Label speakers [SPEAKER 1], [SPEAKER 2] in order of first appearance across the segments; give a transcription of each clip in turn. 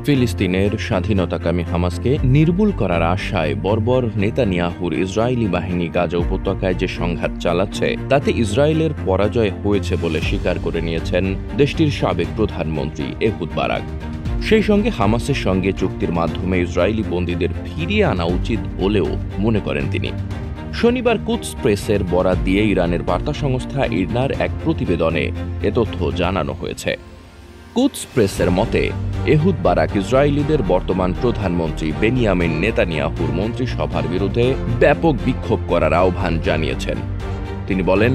[SPEAKER 1] ফিলিস্তিনের স্বাধীনতাকামী হামাসকে নির্মূল করার আশায় বর্বর নেতানিয়াহুর ইসরায়েলি বাহিনী গাজা উপত্যকায় যে সংঘাত চালাচ্ছে তাতে ইসরায়েলের পরাজয় হয়েছে বলে স্বীকার করে নিয়েছেন দেশটির সাবেক প্রধানমন্ত্রী এহুদ বারাক। সেই সঙ্গে হামাসের সঙ্গে চুক্তির মাধ্যমে ইসরায়েলি বন্দীদের ফিরিয়ে আনা উচিত বলেও মনে করেন তিনি। শনিবার কুদস প্রেসের বরাত দিয়ে ইরানের বার্তা সংস্থা ইরনার এক প্রতিবেদনে এ তথ্য জানানো হয়েছে। কুদস প্রেসের মতে এহুদ বারাক ইসরায়েলিদের বর্তমান প্রধানমন্ত্রী বেনিয়ামিন নেতানিয়াহুর মন্ত্রিসভার বিরুদ্ধে ব্যাপক বিক্ষোভ করার আহ্বান জানিয়েছেন। তিনি বলেন,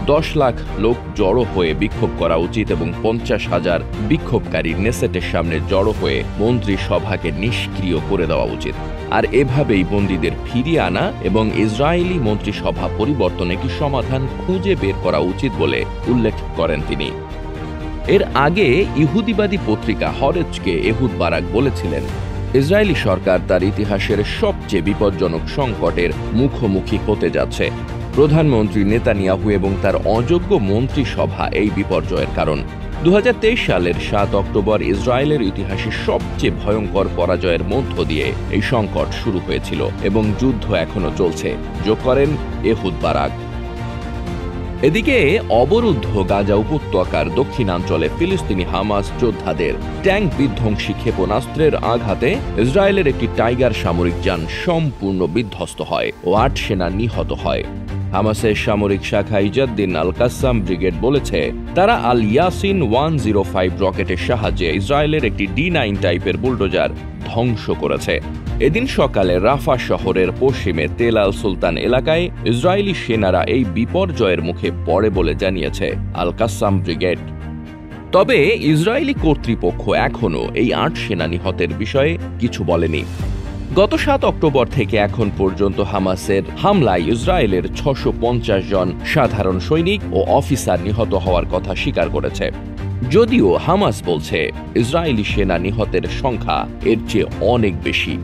[SPEAKER 1] 10 লাখ লোক জড়ো হয়ে বিক্ষোভ করা উচিত এবং 50,000 বিক্ষোভকারী নেসেটের সামনে জড়ো হয়ে মন্ত্রিসভাকে নিষ্ক্রিয় করে দেওয়া উচিত। আর এভাবেই বন্দীদের ফিরিয়ে আনা এবং ইসরায়েলি মন্ত্রিসভা পরিবর্তনে কি সমাধান খুঁজে বের করা উচিত বলে উল্লেখ করেন তিনি। এর আগে ইহুদিবাদী পত্রিকা হরেজকে এহুদ বারাক বলেছিলেন, ইসরায়েলি সরকার তার ইতিহাসের সবচেয়ে বিপজ্জনক সংকটের মুখোমুখি হতে যাচ্ছে। প্রধানমন্ত্রী নেতানিয়াহু এবং তার অযোগ্য মন্ত্রিসভা এই বিপর্যয়ের কারণ। 2023 সালের 7 অক্টোবর ইসরায়েলের ইতিহাসে সবচেয়ে ভয়ঙ্কর পরাজয়ের মধ্য দিয়ে এই সংকট শুরু হয়েছিল এবং যুদ্ধ এখনো চলছে, যোগ করেন এহুদ বারাক। এদিকে অবরুদ্ধ গাজা উপত্যকার দক্ষিণাঞ্চলে ফিলিস্তিনি হামাস যোদ্ধাদের ট্যাঙ্ক বিধ্বংসী ক্ষেপণাস্ত্রের আঘাতে ইসরায়েলের একটি টাইগার সামরিক যান সম্পূর্ণ বিধ্বস্ত হয় ও 8 সেনা নিহত হয়। হামাসের সামরিক শাখা ইজাদ্দিন আল কাসাম ব্রিগেড বলেছে, তারা আল ইয়াসিন 105 রকেটের সাহায্যে ইসরায়েলের একটি D9 টাইপের বুলডোজার ধ্বংস করেছে। এদিন সকালে রাফা শহরের পশ্চিমে তেল আল সুলতান এলাকায় ইসরায়েলি সেনারা এই বিপর্যয়ের মুখে পড়ে বলে জানিয়েছে আল কাসাম ব্রিগেড। তবে ইসরায়েলি কর্তৃপক্ষ এখনও এই 8 সেনা নিহতের বিষয়ে কিছু বলেনি। গত 7 অক্টোবর থেকে এখন পর্যন্ত হামাসের হামলায় ইসরায়েলের 650 জন সাধারণ সৈনিক ও অফিসার নিহত হওয়ার কথা স্বীকার করেছে। যদিও হামাস বলছে ইসরায়েলি সেনা নিহতের সংখ্যা এর চেয়ে অনেক বেশি।